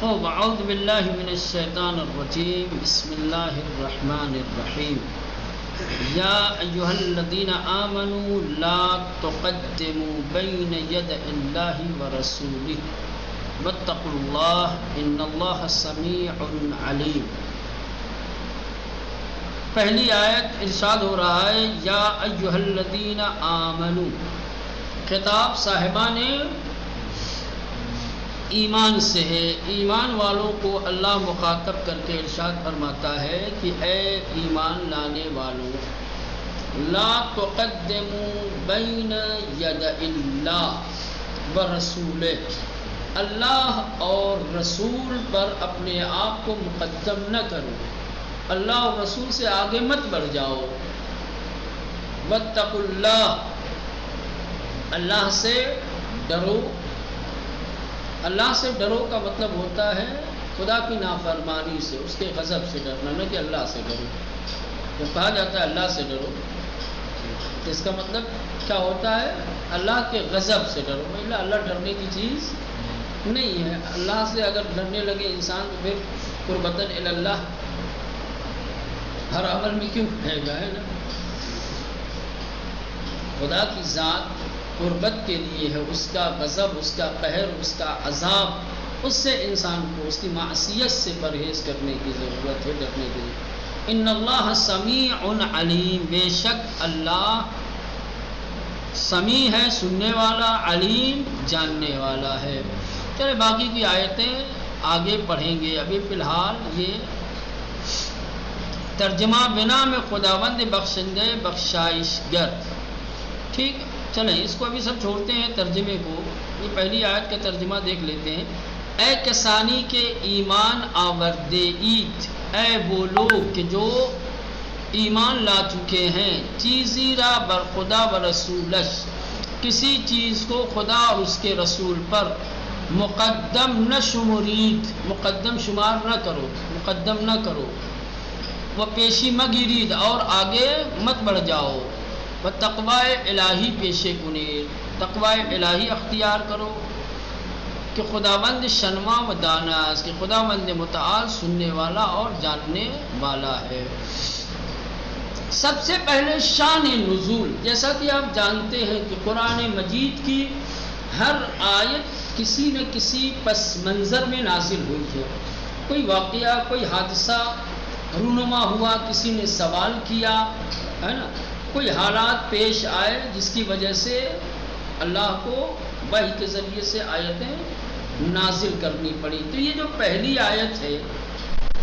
اعوذ باللہ من الشیطان الرجیم بسم اللہ الرحمن الرحیم یا ایہا الذین آمنوا لا تقدموا بین یدی اللہ ورسولہ واتقوا اللہ ان اللہ سمیع علیم۔ پہلی آیت ارشاد ہو رہا ہے یا ایہا الذین آمنوا، خطاب صاحبان ایمان سے ہے، ایمان والوں کو اللہ مخاطب کر کے ارشاد فرماتا ہے کہ اے ایمان لانے والوں، لا تقدموا بین ید اللہ ورسولہ، اللہ اور رسول پر اپنے آپ کو مقدم نہ کرو، اللہ اور رسول سے آگے مت بڑھ جاؤ۔ واتقوا اللہ، اللہ سے ڈرو۔ اللہ سے ڈرو کا مطلب ہوتا ہے خدا کی نافرمانی سے، اس کے غضب سے ڈرنا، نہ کہ اللہ سے ڈرو۔ جب کہا جاتا ہے اللہ سے ڈرو تو اس کا مطلب کیا ہوتا ہے؟ اللہ کے غضب سے ڈرو۔ مطلب اللہ ڈرنے کی چیز نہیں ہے۔ اللہ سے اگر ڈرنے لگے انسان تو پھر قربتاً الی اللہ ہر عمل میں کیوں رہے گا، ہے نا؟ خدا کی ذات قربت کے لیے ہے، اس کا غضب، اس کا قہر، اس کا عذاب، اس سے انسان کو اس کی معصیت سے پرہیز کرنے کی ضرورت ہے، ڈرنے کے لیے۔ ان اللہ سمیع علیم، بے شک اللہ سمیع ہے، سننے والا، علیم جاننے والا ہے۔ چلے باقی کی آیتیں آگے پڑھیں گے، ابھی فی الحال یہ ترجمہ بنا میں خداوند بخشندے بخشائش گر، ٹھیک ہے؟ چلیں اس کو ابھی سب چھوڑتے ہیں ترجمے کو، یہ پہلی آیت کا ترجمہ دیکھ لیتے ہیں۔ اے کسانی کے ایمان آوردے ایت، اے وہ لوگ کہ جو ایمان لا چکے ہیں، چیزی را بر خدا و رسولش، کسی چیز کو خدا اور اس کے رسول پر مقدم نہ شمرید، مقدم شمار نہ کرو، مقدم نہ کرو، وہ پیشی مگیرید، اور آگے مت بڑھ جاؤ، و تقوی الہی پیشے کنید، تقوی الہی اختیار کرو کہ خداوند شنوا و داناس، کہ خداوند متعال سننے والا اور جاننے والا ہے۔ سب سے پہلے شان نزول، جیسا کہ آپ جانتے ہیں کہ قرآن مجید کی ہر آیت کسی نہ کسی پس منظر میں نازل ہوئی ہے۔ کوئی واقعہ، کوئی حادثہ رونما ہوا، کسی نے سوال کیا، ہے نا، کوئی حالات پیش آئے جس کی وجہ سے اللہ کو وحی کے ذریعے سے آیتیں نازل کرنی پڑی۔ تو یہ جو پہلی آیت ہے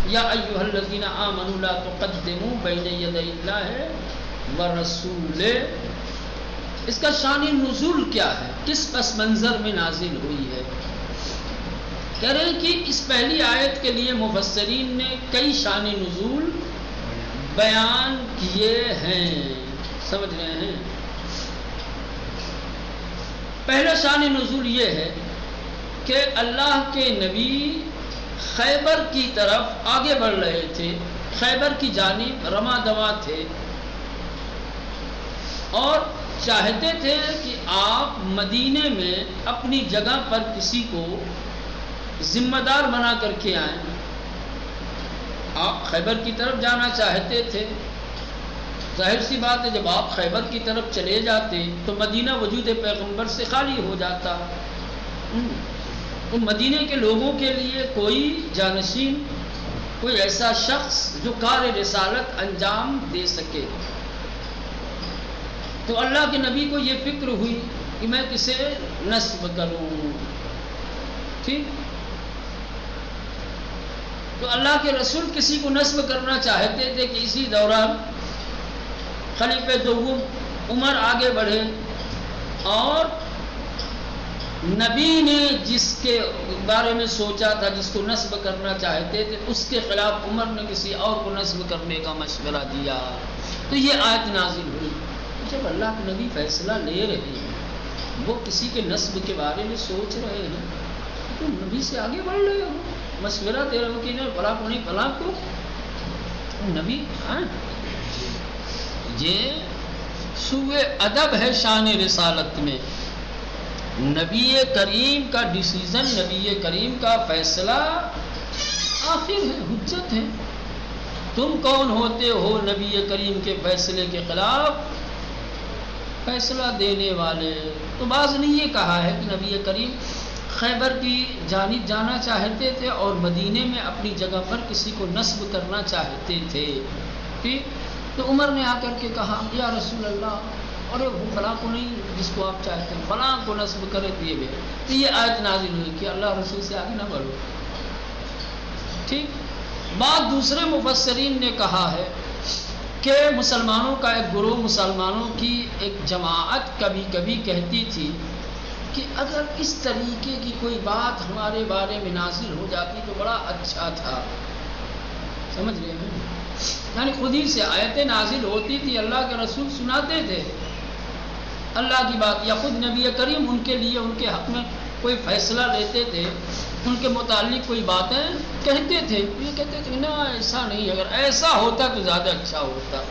یا ایھا الذین آمنوا لا تقدموا بین یدی اللہ ورسولہ، اس کا شان نزول کیا ہے، کس پس منظر میں نازل ہوئی ہے؟ کہہ رہے ہیں کہ اس پہلی آیت کے لیے مفسرین نے کئی شان نزول بیان کیے ہیں، سمجھ رہے ہیں؟ پہلا شان نزول یہ ہے کہ اللہ کے نبی خیبر کی طرف آگے بڑھ رہے تھے، خیبر کی جانب رواں دواں تھے، اور چاہتے تھے کہ آپ مدینے میں اپنی جگہ پر کسی کو ذمہ دار بنا کر کے آئیں۔ آپ خیبر کی طرف جانا چاہتے تھے، ظاہر سی بات ہے جب آپ خیبر کی طرف چلے جاتے تو مدینہ وجود پیغمبر سے خالی ہو جاتا، تو مدینے کے لوگوں کے لیے کوئی جانشین، کوئی ایسا شخص جو کار رسالت انجام دے سکے۔ تو اللہ کے نبی کو یہ فکر ہوئی کہ میں کسے نصب کروں، ٹھیک؟ تو اللہ کے رسول کسی کو نصب کرنا چاہتے تھے کہ اسی دوران خلیفہ دوم عمر آگے بڑھے، اور نبی نے جس کے بارے میں سوچا تھا، جس کو نصب کرنا چاہتے تھے، اس کے خلاف عمر نے کسی اور کو نصب کرنے کا مشورہ دیا۔ تو یہ آیت نازل ہوئی۔ جب اللہ کے نبی فیصلہ لے رہے ہیں، وہ کسی کے نصب کے بارے میں سوچ رہے ہیں، تو نبی سے آگے بڑھ رہے ہو، مشورہ دے رہے ہو کہ فلاں کو نہیں، فلاں کو نبی۔ ہاں، یہ سوء ادب ہے شان رسالت میں۔ نبی کریم کا ڈیسیزن، نبی کریم کا فیصلہ آخر ہے، حجت ہے۔ تم کون ہوتے ہو نبی کریم کے فیصلے کے خلاف فیصلہ دینے والے؟ تو بعض نے یہ کہا ہے کہ نبی کریم خیبر کی جانب جانا چاہتے تھے اور مدینے میں اپنی جگہ پر کسی کو نصب کرنا چاہتے تھے، ٹھیک؟ تو عمر نے آ کر کے کہا یا رسول اللہ، ارے وہ فلاں کو نہیں جس کو آپ چاہتے ہیں، فلاں کو نصب کرے دیے گئے۔ تو یہ آیت نازل ہوئی کہ اللہ رسول سے آگے نہ بڑھو، ٹھیک؟ بعد دوسرے مفسرین نے کہا ہے کہ مسلمانوں کا ایک گروہ، مسلمانوں کی ایک جماعت کبھی کبھی کہتی تھی کہ اگر اس طریقے کی کوئی بات ہمارے بارے میں نازل ہو جاتی تو بڑا اچھا تھا، سمجھ رہے ہیں؟ یعنی خود ہی سے آیتیں نازل ہوتی تھی، اللہ کے رسول سناتے تھے اللہ کی بات، یا خود نبی کریم ان کے لیے، ان کے حق میں کوئی فیصلہ لیتے تھے، ان کے متعلق کوئی باتیں کہتے تھے، یہ کہتے تھے نا ایسا نہیں، اگر ایسا ہوتا تو زیادہ اچھا ہوتا،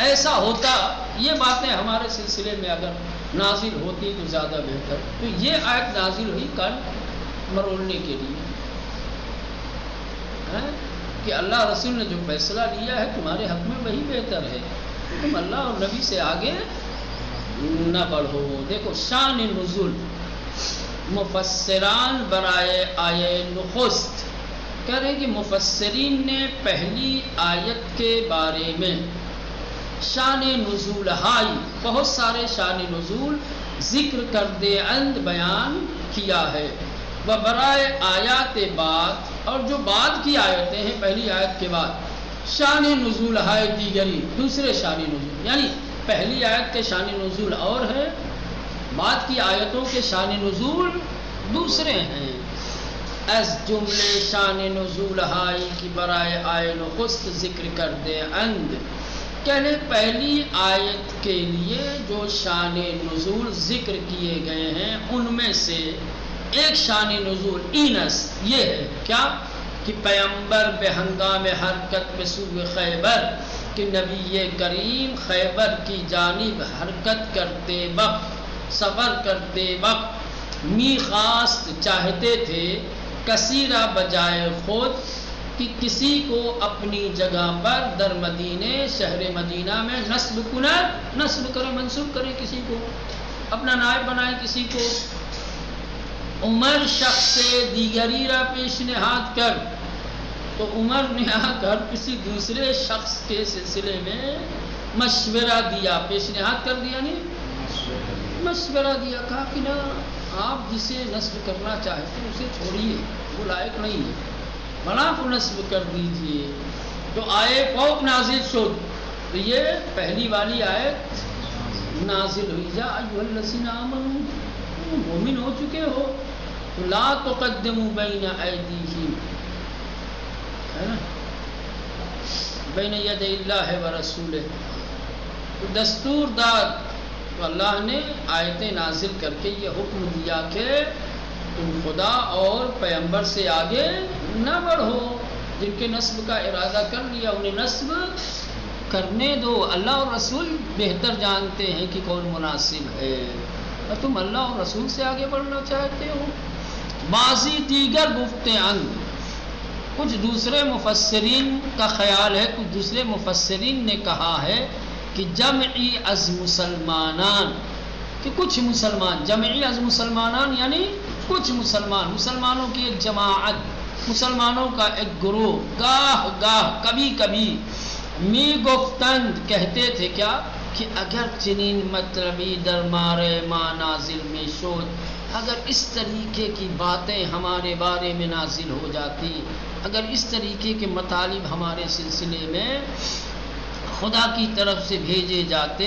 ایسا ہوتا، یہ باتیں ہمارے سلسلے میں اگر نازل ہوتی تو زیادہ بہتر۔ تو یہ آیت نازل ہوئی کل مرولنے کے لیے کہ اللہ رسول نے جو فیصلہ لیا ہے تمہارے حق میں وہی بہتر ہے، تم اللہ اور نبی سے آگے نہ بڑھو۔ دیکھو شان نزول، مفسران برائے آیے نخست کہہ رہے کہ مفسرین نے پہلی آیت کے بارے میں شان نزول ہائی، بہت سارے شان نزول ذکر کردے اند بیان کیا ہے، وہ برائے آیات بعد، اور جو بعد کی آیتیں ہیں پہلی آیت کے بعد، شان نزول ہائی دیگری، دوسرے شان نزول، یعنی پہلی آیت کے شان نزول اور ہے، بعد کی آیتوں کے شان نزول دوسرے ہیں۔ از جملے شان نزول ہائی کی برائے آئے نخست ذکر کردے اند، کہنے پہلی آیت کے لیے جو شان نزول ذکر کیے گئے ہیں ان میں سے ایک شان نزول اینس یہ ہے کیا کہ پیمبر بے ہنگام حرکت بے سوء خیبر، کہ نبی کریم خیبر کی جانب حرکت کرتے وقت، سفر کرتے وقت میخواست چاہتے تھے، کثیرہ بجائے خود، کہ کسی کو اپنی جگہ پر در مدینے، شہر مدینہ میں نصب کرے، منصوب کرے، کسی کو اپنا نائب بنائے کسی کو۔ عمر شخص سے دیگری را پیشنہاد کر، تو عمر نے آ کر کسی دوسرے شخص کے سلسلے میں مشورہ دیا، پیشنہاد کر دیا نہیں، مشورہ دیا، کہا کہ نا آپ جسے نصب کرنا چاہتے ہیں اسے چھوڑیے، وہ لائق نہیں ہے، بنا کو نصب کر دیجیے۔ تو آئے فوق نازل شد، تو یہ پہلی والی آیت نازل ہوئی، یا ایھا الذین آمنوا، مومن ہو چکے ہو تو لا تقدموا بین ایدیہم، ہے نا، بین ید اللہ و رسولہ، دستور دار۔ تو اللہ نے آیتیں نازل کر کے یہ حکم دیا کہ تم خدا اور پیغمبر سے آگے نہ بڑھو، جن کے نصب کا ارادہ کر لیا انہیں نصب کرنے دو، اللہ اور رسول بہتر جانتے ہیں کہ کون مناسب ہے، اور تم اللہ اور رسول سے آگے بڑھنا چاہتے ہو۔ بعضی دیگر گفتیں انگ، کچھ دوسرے مفسرین کا خیال ہے، کچھ دوسرے مفسرین نے کہا ہے کہ جمعی از مسلمانان، کہ کچھ مسلمان، جمعی از مسلمانان یعنی کچھ مسلمان، مسلمانوں کی ایک جماعت، مسلمانوں کا ایک گروہ، گاہ گاہ کبھی کبھی می گفتند کہتے تھے کیا کہ اگر چنین مطلبی در مارے ما نازل میں شد، اگر اس طریقے کی باتیں ہمارے بارے میں نازل ہو جاتی، اگر اس طریقے کے مطالب ہمارے سلسلے میں خدا کی طرف سے بھیجے جاتے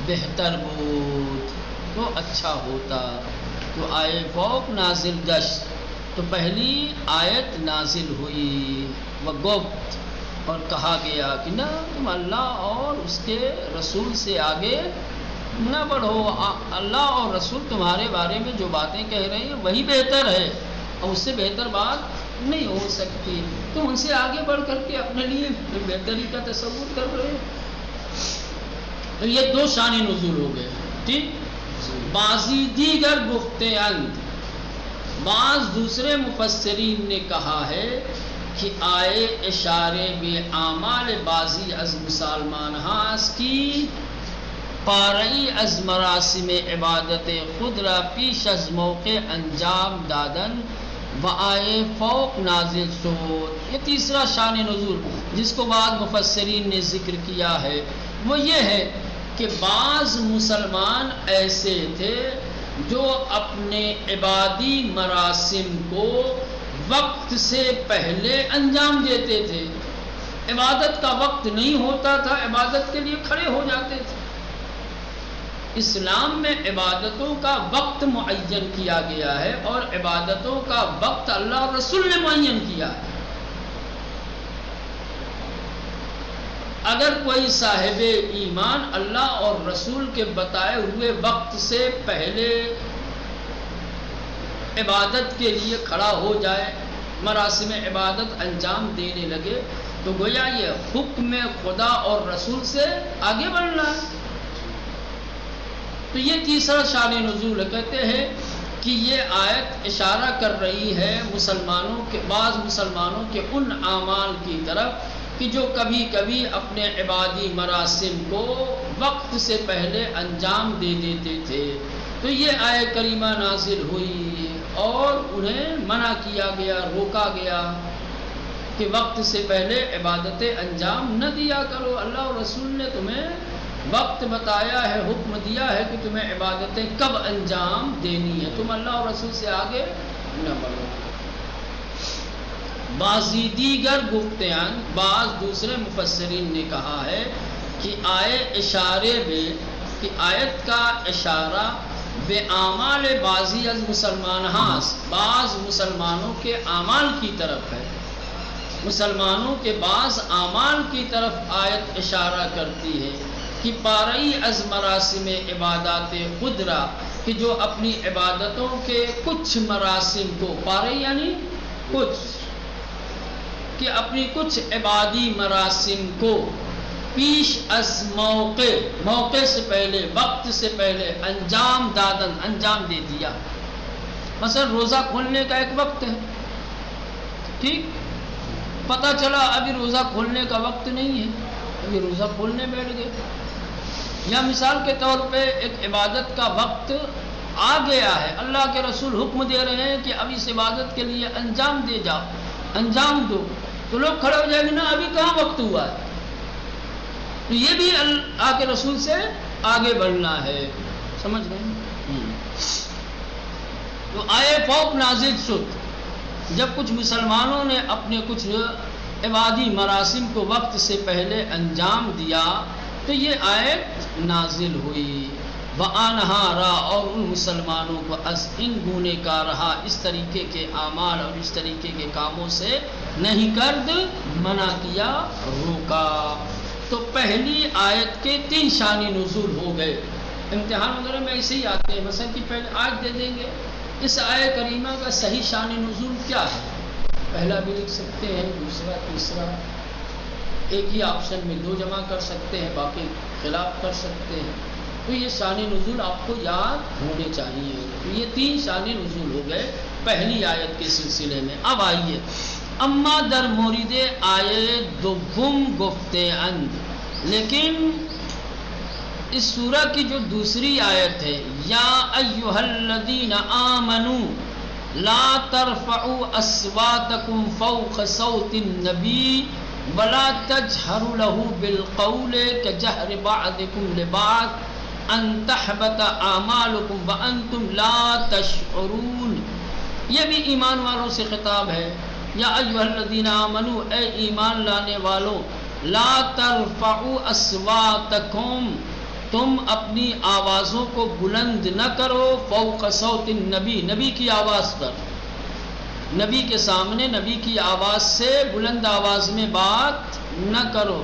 بہتر بود تو اچھا ہوتا۔ تو آئے فوق نازل گشت، تو پہلی آیت نازل ہوئی، وگفت، اور کہا گیا کہ نہ تم اللہ اور اس کے رسول سے آگے نہ بڑھو، اللہ اور رسول تمہارے بارے میں جو باتیں کہہ رہے ہیں وہی بہتر ہے، اور اس سے بہتر بات نہیں ہو سکتی، تم ان سے آگے بڑھ کر کے اپنے لیے بہتری کا تصور کر رہے ہو۔ تو یہ دو شان نزول ہو گئے، ٹھیک۔ بعضی دیگر گفتے اند، بعض دوسرے مفسرین نے کہا ہے کہ آئے اشارے بے اعمال بازی از مسلمان ہاست کی پارئی از مراسم عبادت خود را پیش از موقع انجام دادن و آئے فوق نازل شد۔ یہ تیسرا شان نزول جس کو بعض مفسرین نے ذکر کیا ہے وہ یہ ہے کہ بعض مسلمان ایسے تھے جو اپنے عبادی مراسم کو وقت سے پہلے انجام دیتے تھے۔ عبادت کا وقت نہیں ہوتا تھا، عبادت کے لیے کھڑے ہو جاتے تھے۔ اسلام میں عبادتوں کا وقت معین کیا گیا ہے اور عبادتوں کا وقت اللہ اور رسول نے معین کیا ہے۔ اگر کوئی صاحب ایمان اللہ اور رسول کے بتائے ہوئے وقت سے پہلے عبادت کے لیے کھڑا ہو جائے، مراسم عبادت انجام دینے لگے، تو گویا یہ حکم خدا اور رسول سے آگے بڑھنا ہے۔ تو یہ تیسرا شان نزول ہے۔ کہتے ہیں کہ یہ آیت اشارہ کر رہی ہے مسلمانوں کے بعض مسلمانوں کے ان اعمال کی طرف کہ جو کبھی کبھی اپنے عبادی مراسم کو وقت سے پہلے انجام دے دیتے تھے۔ تو یہ آیت کریمہ نازل ہوئی اور انہیں منع کیا گیا، روکا گیا کہ وقت سے پہلے عبادتیں انجام نہ دیا کرو۔ اللہ اور رسول نے تمہیں وقت بتایا ہے، حکم دیا ہے کہ تمہیں عبادتیں کب انجام دینی ہے، تم اللہ اور رسول سے آگے نہ بڑھو۔ بعضی دیگر گفتیان، بعض دوسرے مفسرین نے کہا ہے کہ آئے اشارے بے کہ آیت کا اشارہ بے اعمال بعضی از مسلمان ہاس، بعض مسلمانوں کے اعمال کی طرف ہے۔ مسلمانوں کے بعض اعمال کی طرف آیت اشارہ کرتی ہے کہ پارئی از مراسم عبادات خدرا، کہ جو اپنی عبادتوں کے کچھ مراسم کو، پارئی یعنی کچھ، کہ اپنی کچھ عبادی مراسم کو پیش از موقع سے پہلے، وقت سے پہلے انجام دادن، انجام دے دیا۔ مثلا روزہ کھولنے کا ایک وقت ہے، ٹھیک، پتہ چلا ابھی روزہ کھولنے کا وقت نہیں ہے، ابھی روزہ کھولنے بیٹھ گئے۔ یا مثال کے طور پہ ایک عبادت کا وقت آ گیا ہے، اللہ کے رسول حکم دے رہے ہیں کہ اب اس عبادت کے لیے انجام دے جاؤ، انجام دو، تو لوگ کھڑے ہو جائیں گے نا ابھی کہاں وقت ہوا ہے۔ تو یہ بھی اللہ کے رسول سے آگے بڑھنا ہے، سمجھ گئے؟ تو آئے فوق نازل شد، جب کچھ مسلمانوں نے اپنے کچھ عبادی مراسم کو وقت سے پہلے انجام دیا تو یہ آیت نازل ہوئی۔ وَأَنْهَا را، اور ان مسلمانوں کو از ان گونے کا رہا، اس طریقے کے اعمال اور اس طریقے کے کاموں سے نہیں کرد، منع کیا، روکا۔ تو پہلی آیت کے 3 شان نزول ہو گئے۔ امتحان وغیرہ میں ایسے ہی آتے ہیں، مثلا کہ پہلے آیت دے دیں گے اس آیت کریمہ کا صحیح شان نزول کیا ہے، پہلا بھی لکھ سکتے ہیں، دوسرا، تیسرا، ایک ہی آپشن میں 2 جمع کر سکتے ہیں، باقی خلاف کر سکتے ہیں۔ تو یہ شان نزول آپ کو یاد ہونے چاہیے۔ تو یہ 3 شان نزول ہو گئے پہلی آیت کے سلسلے میں۔ اب آئیے اما در مورد آیت دوم گفتے اند، لیکن اس سورہ کی جو دوسری آیت ہے، یا ایھا الذین آمنوا لا ترفعوا اصواتکم فوق صوت النبی ولا تجهروا له بالقول كجهر بعضكم لبعض ان تحبط اعمالكم وانتم لا تشعرون۔ یہ بھی ایمان والوں سے خطاب ہے۔ یا ایھا الذین آمنوا، اے ایمان لانے والوں، لا ترفعوا اصواتکم، تم اپنی آوازوں کو بلند نہ کرو، فوق صوت النبی، نبی کی آواز پر، نبی کے سامنے نبی کی آواز سے بلند آواز میں بات نہ کرو،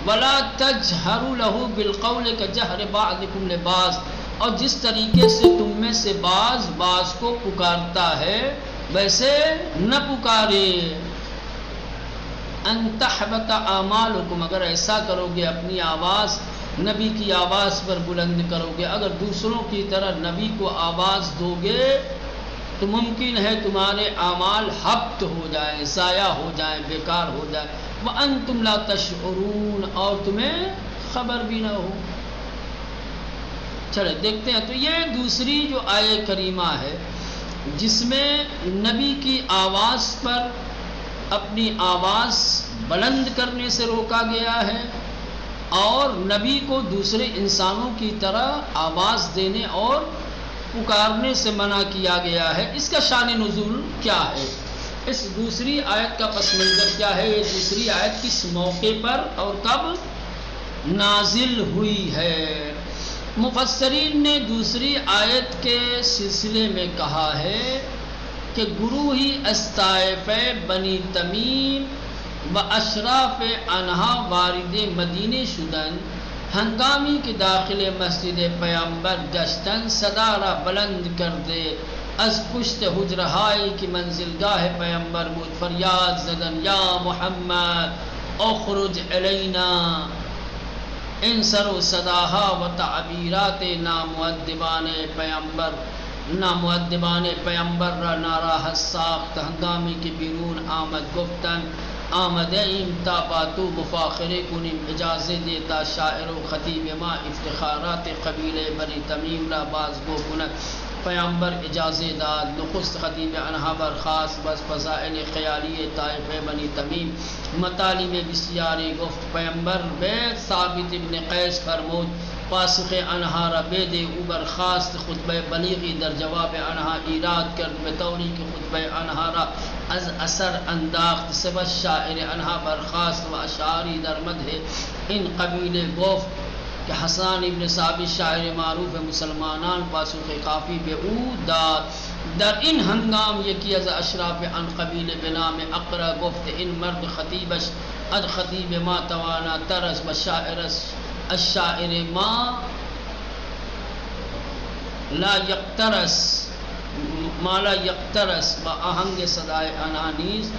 ولا تجہروا لہ بالقول کجہر بعضکم لبعض، اور جس طریقے سے تم میں سے بعض کو پکارتا ہے ویسے نہ پکارے۔ ان تحبط اعمالکم، اگر ایسا کرو گے اپنی آواز نبی کی آواز پر بلند کرو گے، اگر دوسروں کی طرح نبی کو آواز دو گے تو ممکن ہے تمہارے اعمال حبط ہو جائیں، ضائع ہو جائیں، بیکار ہو جائیں، وَأَنْتُمْ لَا تَشْعُرُونَ، اور تمہیں خبر بھی نہ ہو۔ چلے دیکھتے ہیں، تو یہ دوسری جو آیہ کریمہ ہے جس میں نبی کی آواز پر اپنی آواز بلند کرنے سے روکا گیا ہے اور نبی کو دوسرے انسانوں کی طرح آواز دینے اور پکارنے سے منع کیا گیا ہے، اس کا شان نزول کیا ہے؟ اس دوسری آیت کا پس منظر کیا ہے؟ یہ دوسری آیت کس موقع پر اور کب نازل ہوئی ہے؟ مفسرین نے دوسری آیت کے سلسلے میں کہا ہے کہ گروہی استائف بنی تمیم و اشراف انہا وارد مدینہ شدن، ہنگامی کے داخل مسجد پیامبر گشتن، صدا را بلند کر دے از پشت حجرہائی کی منزلگاہ پیامبر بود، فریاد زدن یا محمد اخرج علینا، ان سر و صداہا و تعبیرات نامؤدبان پیامبر را ناراحت ساخت، ہنگامی کے بیرون آمد گفتن آمدیم تا باتو مفاخرے کنیم، اجازت دیتا شاعر و خطیب ما افتخارات قبیل بنی تمیم را باز گو کند، پیامبر اجازت داد، نخست خطیب انہا برخاست، بس فضائل خیالی طائف بنی تمیم مطالب بسیاری گفت، پیامبر بیت ثابت ابن قیس فرمود، پاسخ انہا را بید او برخاست، خطبہ بلیغی در جواب انہا ایراد کرد، بطوری کہ خطبہ انہا را از اثر انداخت، سبت شاعر انہا برخاست و اشعاری در مدح ان قبیل گفت کہ حسان ابن ثابت شاعر معروف مسلمانان پاسخ کافی بے او داد، در ان ہنگام یکی از اشراف ان قبیل بنام اقرا گفت، ان مرد خطیبش اد خطیب ما توانا ترس الشاعر ما لا یقترس ما لا یقترس، با آہنگ صدای انانیز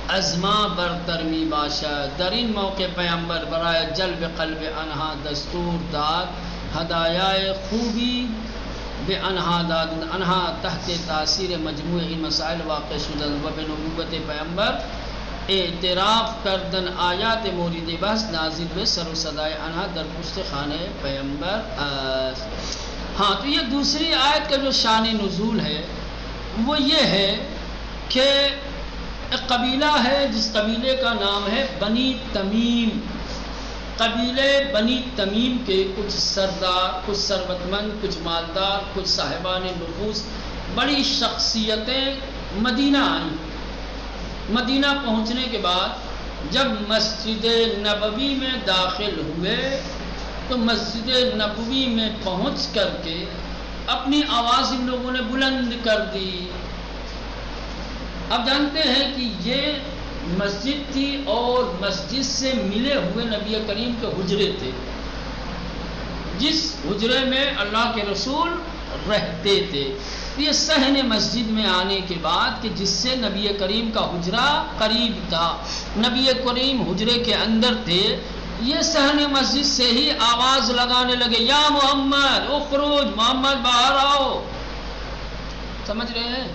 ازما برترمی باشد، در این موقع پیامبر برای جلب قلب انہا دستور داد، ہدایائے خوبی بے انہا داد، انہا تحت تاثیر مجموع این مسائل واقع شدن و بے نبوت پیامبر اعتراف کردن، آیات مورد بحث نازل بے سر و صدای انہا در پشت خانہ پیامبر ہاں، تو یہ دوسری آیت کا جو شان نزول ہے وہ یہ ہے کہ ایک قبیلہ ہے جس قبیلے کا نام ہے بنی تمیم، قبیلے بنی تمیم کے کچھ سردار، کچھ ثروت مند، کچھ مالدار، کچھ صاحبان نفوس، بڑی شخصیتیں مدینہ آئیں۔ مدینہ پہنچنے کے بعد جب مسجد نبوی میں داخل ہوئے تو مسجد نبوی میں پہنچ کر کے اپنی آواز ان لوگوں نے بلند کر دی۔ اب جانتے ہیں کہ یہ مسجد تھی اور مسجد سے ملے ہوئے نبی کریم کے حجرے تھے، جس حجرے میں اللہ کے رسول رہتے تھے۔ یہ صحن مسجد میں آنے کے بعد کہ جس سے نبی کریم کا حجرہ قریب تھا، نبی کریم حجرے کے اندر تھے، یہ صحن مسجد سے ہی آواز لگانے لگے، یا محمد اخرج، محمد باہر آؤ۔ سمجھ رہے ہیں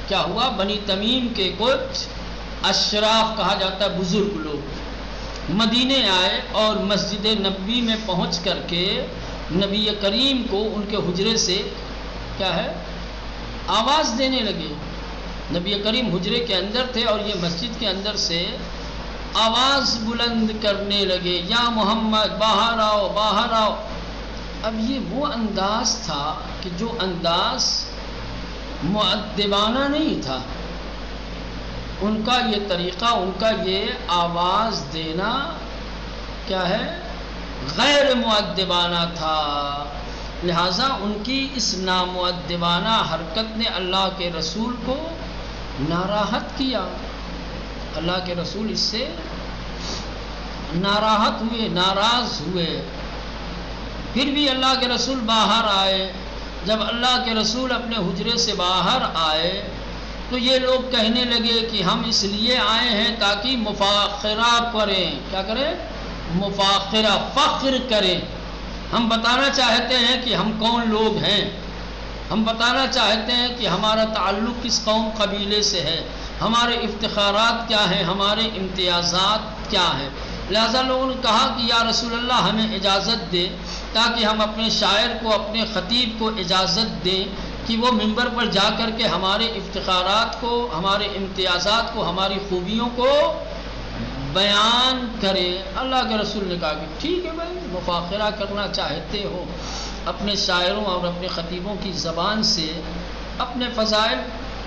کیا ہوا؟ بنی تمیم کے کچھ اشراف کہا جاتا ہے بزرگ لوگ مدینے آئے اور مسجد نبوی میں پہنچ کر کے نبی کریم کو ان کے حجرے سے کیا ہے آواز دینے لگے۔ نبی کریم حجرے کے اندر تھے اور یہ مسجد کے اندر سے آواز بلند کرنے لگے، یا محمد باہر آؤ، باہر آؤ۔ اب یہ وہ انداز تھا کہ جو انداز مؤدبانہ نہیں تھا، ان کا یہ طریقہ، ان کا یہ آواز دینا کیا ہے غیر مؤدبانہ تھا، لہٰذا ان کی اس نامؤدبانہ حرکت نے اللہ کے رسول کو ناراحت کیا۔ اللہ کے رسول اس سے ناراحت ہوئے، ناراض ہوئے۔ پھر بھی اللہ کے رسول باہر آئے۔ جب اللہ کے رسول اپنے حجرے سے باہر آئے تو یہ لوگ کہنے لگے کہ ہم اس لیے آئے ہیں تاکہ مفاخرہ کریں۔ کیا کریں؟ مفاخرہ، فخر کریں. ہم بتانا چاہتے ہیں کہ ہم کون لوگ ہیں، ہم بتانا چاہتے ہیں کہ ہمارا تعلق کس قوم قبیلے سے ہے، ہمارے افتخارات کیا ہیں، ہمارے امتیازات کیا ہیں. لہذا لوگوں نے کہا کہ یا رسول اللہ ہمیں اجازت دے تاکہ ہم اپنے شاعر کو، اپنے خطیب کو اجازت دیں کہ وہ منبر پر جا کر کے ہمارے افتخارات کو، ہمارے امتیازات کو، ہماری خوبیوں کو بیان کرے. اللہ کے رسول نے کہا کہ ٹھیک ہے بھائی، مفاخرہ کرنا چاہتے ہو اپنے شاعروں اور اپنے خطیبوں کی زبان سے، اپنے فضائل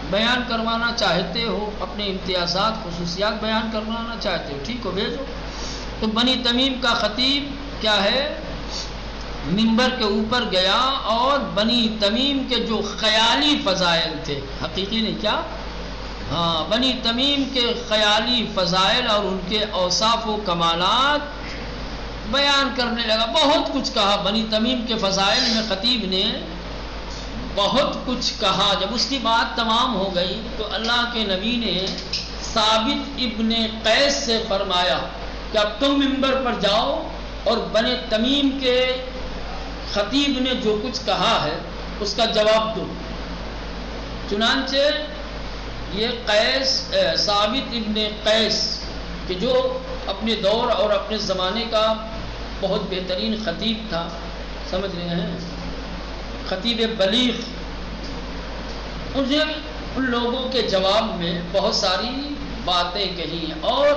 بیان کروانا چاہتے ہو، اپنے امتیازات، خصوصیات بیان کروانا چاہتے ہو، ٹھیک ہو بھیجو. تو بنی تمیم کا خطیب کیا ہے، منبر کے اوپر گیا اور بنی تمیم کے جو خیالی فضائل تھے، حقیقی نہیں کیا، ہاں، بنی تمیم کے خیالی فضائل اور ان کے اوصاف و کمالات بیان کرنے لگا. بہت کچھ کہا بنی تمیم کے فضائل میں، خطیب نے بہت کچھ کہا. جب اس کی بات تمام ہو گئی تو اللہ کے نبی نے ثابت ابن قیس سے فرمایا کہ اب تم منبر پر جاؤ اور بنی تمیم کے خطیب نے جو کچھ کہا ہے اس کا جواب دو. چنانچہ یہ ثابت ابن قیس کہ جو اپنے دور اور اپنے زمانے کا بہت بہترین خطیب تھا، سمجھ رہے ہیں، خطیب بلیغ، انہیں ان لوگوں کے جواب میں بہت ساری باتیں کہی اور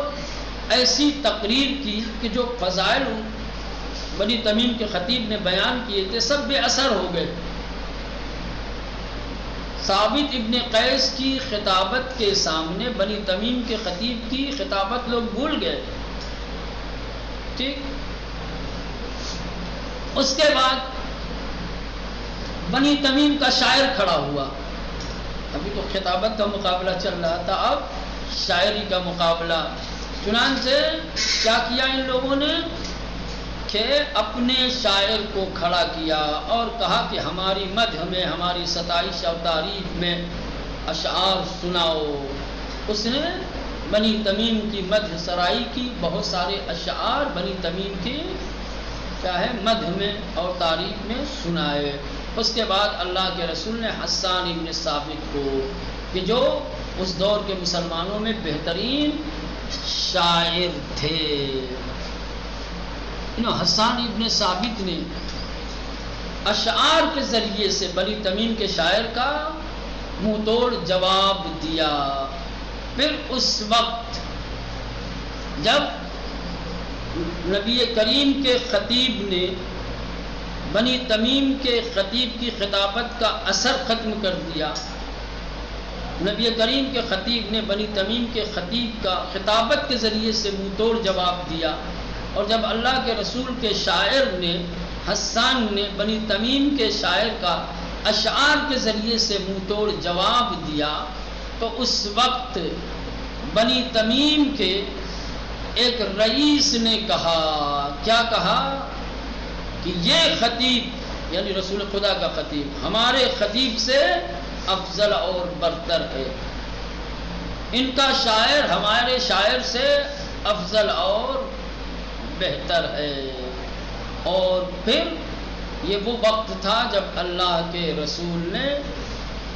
ایسی تقریر کی کہ جو فضائل بنی تمیم کے خطیب نے بیان کیے تھے سب بے اثر ہو گئے. ثابت ابن قیس کی خطابت کے سامنے بنی تمیم کے خطیب کی خطابت لوگ بھول گئے. ٹھیک، اس کے بعد بنی تمیم کا شاعر کھڑا ہوا. ابھی تو خطابت کا مقابلہ چل رہا تھا، اب شاعری کا مقابلہ. چنانچہ کیا کیا ان لوگوں نے کہ اپنے شاعر کو کھڑا کیا اور کہا کہ ہماری مدح میں، ہماری ستائش اور تعریف میں اشعار سناؤ. اس نے بنی تمیم کی مدح سرائی کی، بہت سارے اشعار بنی تمیم کی کیا ہے مدح میں اور تعریف میں سنائے. اس کے بعد اللہ کے رسول نے حسان ابن ثابت کو، کہ جو اس دور کے مسلمانوں میں بہترین شاعر تھے، حسان ابن ثابت نے اشعار کے ذریعے سے بنی تمیم کے شاعر کا منہ توڑ جواب دیا. پھر اس وقت جب نبی کریم کے خطیب نے بنی تمیم کے خطیب کی خطابت کا اثر ختم کر دیا، نبی کریم کے خطیب نے بنی تمیم کے خطیب کا خطابت کے ذریعے سے منہ توڑ جواب دیا، اور جب اللہ کے رسول کے شاعر نے، حسان نے بنی تمیم کے شاعر کا اشعار کے ذریعے سے منہ توڑ جواب دیا، تو اس وقت بنی تمیم کے ایک رئیس نے کہا، کیا کہا کہ یہ خطیب یعنی رسول خدا کا خطیب ہمارے خطیب سے افضل اور برتر ہے، ان کا شاعر ہمارے شاعر سے افضل اور بہتر ہے. اور پھر یہ وہ وقت تھا جب اللہ کے رسول نے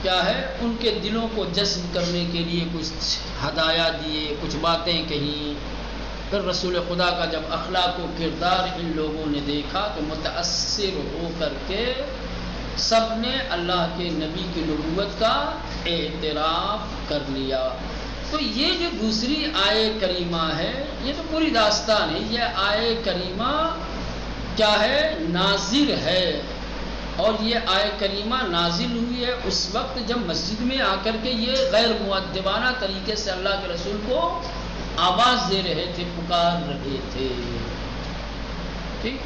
کیا ہے ان کے دلوں کو جذب کرنے کے لیے کچھ ہدایہ دیے، کچھ باتیں کہیں. پھر رسول خدا کا جب اخلاق و کردار ان لوگوں نے دیکھا تو متاثر ہو کر کے سب نے اللہ کے نبی کی نبوت کا اعتراف کر لیا. تو یہ جو دوسری آیے کریمہ ہے، یہ تو پوری داستان ہے. یہ آیے کریمہ کیا ہے، نازل ہے، اور یہ آیے کریمہ نازل ہوئی ہے اس وقت جب مسجد میں آ کر کے یہ غیر مؤدبانہ طریقے سے اللہ کے رسول کو آواز دے رہے تھے، پکار رہے تھے. ٹھیک،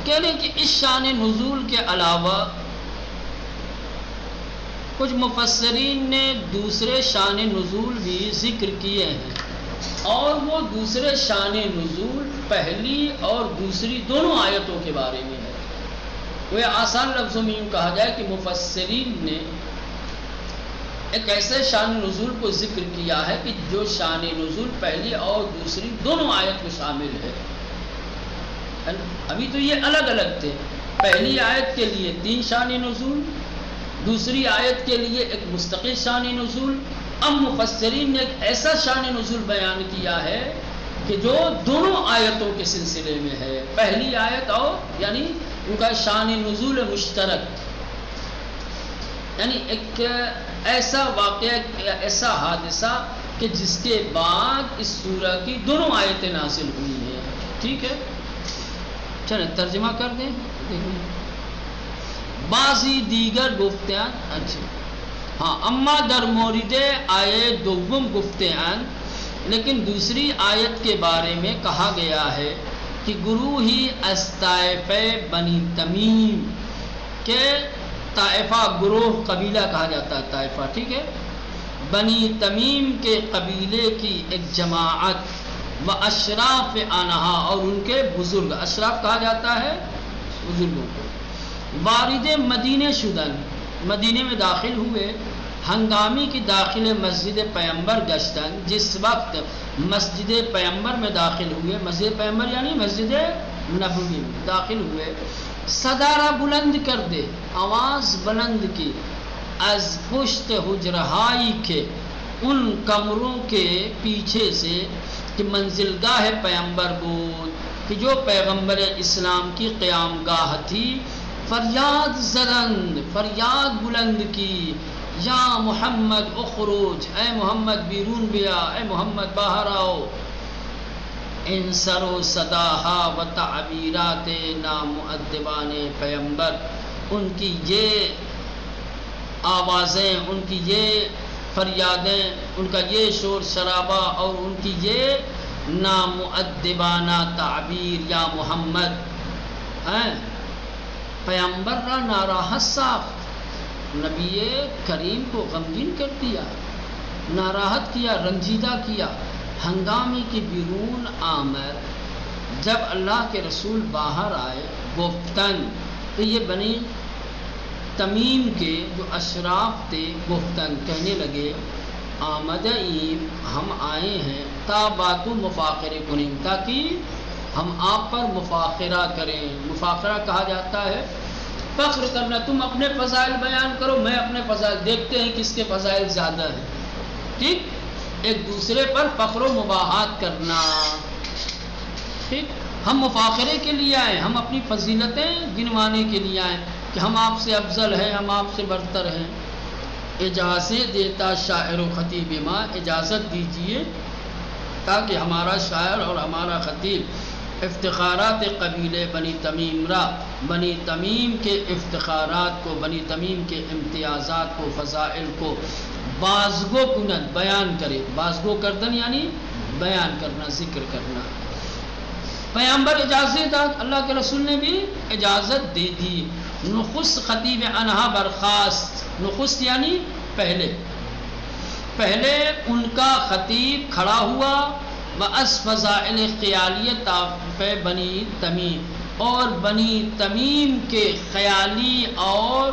کہنے کہ اس شان نزول کے علاوہ کچھ مفسرین نے دوسرے شان نزول بھی ذکر کیے ہیں، اور وہ دوسرے شان نزول پہلی اور دوسری دونوں آیتوں کے بارے میں ہے. وہ آسان لفظوں میں یوں کہا جائے کہ مفسرین نے ایک ایسے شان نزول کو ذکر کیا ہے کہ جو شان نزول پہلی اور دوسری دونوں آیت میں شامل ہے۔ ابھی تو یہ الگ الگ تھے، پہلی آیت کے لیے 3 شان نزول، دوسری آیت کے لیے ایک مستقل شان نزول۔ اب مفسرین نے ایک ایسا شان نزول بیان کیا ہے کہ جو دونوں آیتوں کے سلسلے میں ہے، پہلی آیت اور یعنی ان کا شان نزول مشترک، یعنی ایک ایسا واقعہ، ایسا حادثہ کہ جس کے بعد اس سورہ کی دونوں آیتیں نازل ہوئی ہیں۔ ٹھیک ہے، چلیں ترجمہ کر دیں۔ بعضی دیگر گفتیان، اچھا ہاں، اما در مورد آیت دوم گفتیان، لیکن دوسری آیت کے بارے میں کہا گیا ہے کہ گروہی از طائفہ بنی تمیم، کہ طائفہ گروہ قبیلہ کہا جاتا ہے طائفہ، ٹھیک ہے، بنی تمیم کے قبیلے کی ایک جماعت و اشراف آنہا، اور ان کے بزرگ، اشراف کہا جاتا ہے بزرگوں کو، وارد مدینہ شدن، مدینے میں داخل ہوئے، ہنگامی کی داخل مسجد پیمبر گشتن، جس وقت مسجد پیمبر میں داخل ہوئے، مسجد پیمبر یعنی مسجد نبوی میں داخل ہوئے، صدارہ بلند کر دے، آواز بلند کی، از پشت حجرہائی کے، ان کمروں کے پیچھے سے، کہ منزلگاہ پیمبر بود، کہ جو پیغمبر اسلام کی قیام گاہ تھی، فریاد زدند، فریاد بلند کی، یا محمد اخرج، اے محمد بیرون بیا، اے محمد باہر آؤ، ان سر و صداہا و تعبیرات نامؤدبان پیمبر، ان کی یہ آوازیں، ان کی یہ فریادیں، ان کا یہ شور شرابہ اور ان کی یہ نامؤدبانہ تعبیر، یا محمد پیمبر را ناراحت ساخت، نبی کریم کو غمگین کر دیا، ناراحت کیا، رنجیدہ کیا، ہنگامی کی بیرون آمد، جب اللہ کے رسول باہر آئے، گفتن، تو یہ بنی تمیم کے جو اشراف تھے، گفتن کہنے لگے، آمدئیم، ہم آئے ہیں، تا باتو مفاخرے کنیم، تاکہ ہم آپ پر مفاخرہ کریں۔ مفاخرہ کہا جاتا ہے فخر کرنا، تم اپنے فضائل بیان کرو، میں اپنے فضائل، دیکھتے ہیں کس کے فضائل زیادہ ہیں، ٹھیک، ایک دوسرے پر فخر و مباحات کرنا، ٹھیک، ہم مفاخرے کے لیے آئے، ہم اپنی فضیلتیں گنوانے کے لیے آئے کہ ہم آپ سے افضل ہیں، ہم آپ سے برتر ہیں۔ اجازت دیتا شاعر و خطیب ماں، اجازت دیجئے تاکہ ہمارا شاعر اور ہمارا خطیب افتخارات قبیلے بنی تمیم را، بنی تمیم کے افتخارات کو، بنی تمیم کے امتیازات کو، فضائل کو بازگو کنن، بیان کرے، بازگو کردن یعنی بیان کرنا، ذکر کرنا۔ پیغمبر اجازت دا، اللہ کے رسول نے بھی اجازت دے دی۔ نخست خطیب انہا برخاست، نخست یعنی پہلے ان کا خطیب کھڑا ہوا، وَأَس فضائل خیالیت طائفہ بنی تمیم، اور بنی تمیم کے خیالی اور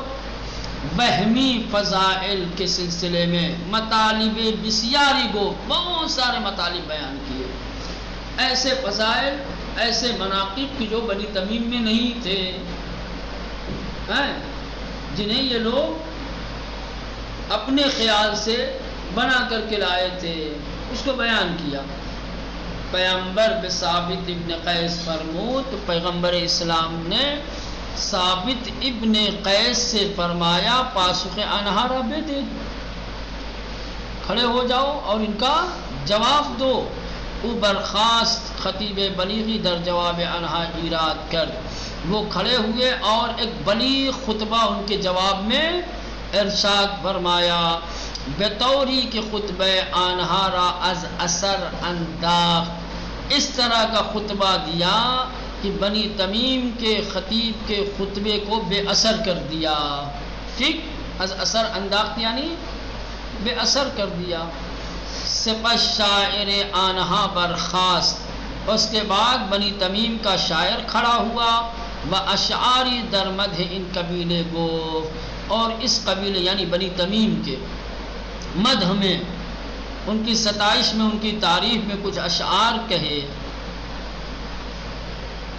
وہمی فضائل کے سلسلے میں مطالب بسیاری کو، بہت سارے مطالب بیان کیے، ایسے فضائل، ایسے مناقب کی جو بنی تمیم میں نہیں تھے، جنہیں یہ لوگ اپنے خیال سے بنا کر کے لائے تھے، اس کو بیان کیا۔ پیغمبر بثابت ابن قیس فرمود، تو پیغمبر اسلام نے ثابت ابن قیس سے فرمایا، پاسخ انہا رب دے، کھڑے ہو جاؤ اور ان کا جواب دو۔ وہ برخاست، خطیب بلیغی در جواب انہا ایراد کر، وہ کھڑے ہوئے اور ایک بلیغ خطبہ ان کے جواب میں ارشاد فرمایا، بطوری کے خطبہ آنہا را از اثر انداخت، اس طرح کا خطبہ دیا کہ بنی تمیم کے خطیب کے خطبے کو بے اثر کر دیا، ٹھیک، از اثر انداخت یعنی بے اثر کر دیا۔ سپس شاعر آنہا برخاست، اس کے بعد بنی تمیم کا شاعر کھڑا ہوا، و اشعاری در مدح ان قبیلے کو، اور اس قبیلے یعنی بنی تمیم کے مدح میں، ان کی ستائش میں، ان کی تعریف میں کچھ اشعار کہے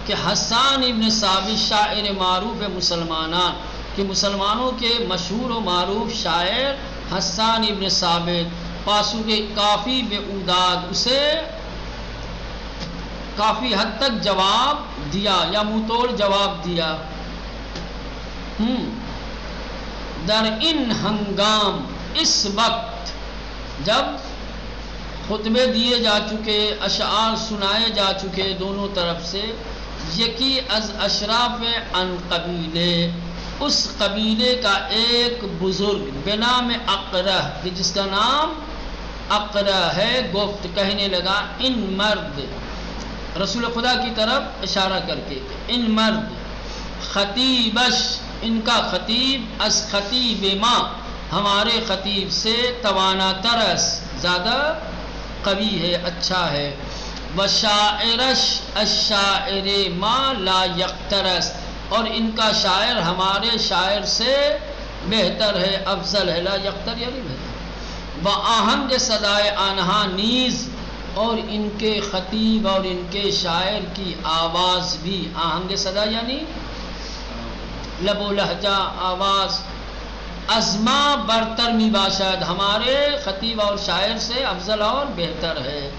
کہ حسان ابن ثابت شاعر معروف مسلمانان، کہ مسلمانوں کے مشہور و معروف شاعر حسان ابن ثابت پاسو کے کافی بے اوداد، اسے کافی حد تک جواب دیا یا منہ توڑ جواب دیا۔ در ان ہنگام، اس وقت جب خطبے دیے جا چکے، اشعار سنائے جا چکے دونوں طرف سے، یکی از اشراف ان قبیلے، اس قبیلے کا ایک بزرگ بنام اقرہ، کہ جس کا نام اقرہ ہے، گفت کہنے لگا ان مرد، رسول خدا کی طرف اشارہ کر کے، ان مرد خطیبش، ان کا خطیب، از خطیب ما، ہمارے خطیب سے توانا ترس، زیادہ قوی ہے، اچھا ہے، وشاعرش الشاعر ما لا یقترس، اور ان کا شاعر ہمارے شاعر سے بہتر ہے، افضل ہے، لا یقتر یعنی بہتر، وآہنگ صدائے آنہا نیز، اور ان کے خطیب اور ان کے شاعر کی آواز بھی، آہنگ صدا یعنی لب و لہجہ، آواز، ازما برتر می باشد، ہمارے خطیب اور شاعر سے افضل اور بہتر ہے۔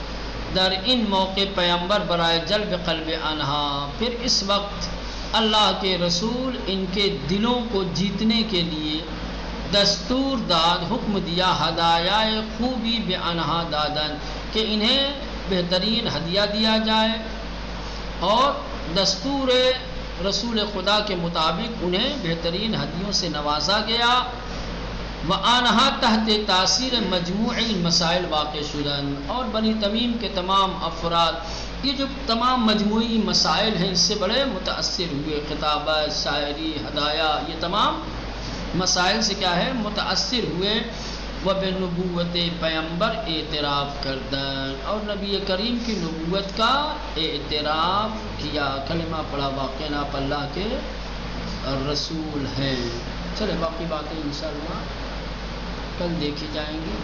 در ان موقع پیغمبر برائے جلب قلب آنہا، پھر اس وقت اللہ کے رسول ان کے دلوں کو جیتنے کے لیے دستور داد، حکم دیا، ہدایائے خوبی بے آنہا دادن، کہ انہیں بہترین ہدیہ دیا جائے، اور دستور رسول خدا کے مطابق انہیں بہترین ہدیوں سے نوازا گیا۔ وآنہا تحت تاثیر مجموع المسائل واقع شدن، اور بنی تمیم کے تمام افراد یہ جو تمام مجموعی مسائل ہیں اس سے بڑے متاثر ہوئے، خطابت، شاعری، ہدایہ، یہ تمام مسائل سے کیا ہے متاثر ہوئے۔ وبنبوت پیغمبر اعتراف کردن، اور نبی کریم کی نبوت کا اعتراف کیا، کلمہ پڑھا، واقعاً آپ اللہ کے رسول ہیں۔ چلے باقی باتیں انشاءاللہ کل دیکھی جائیں گی۔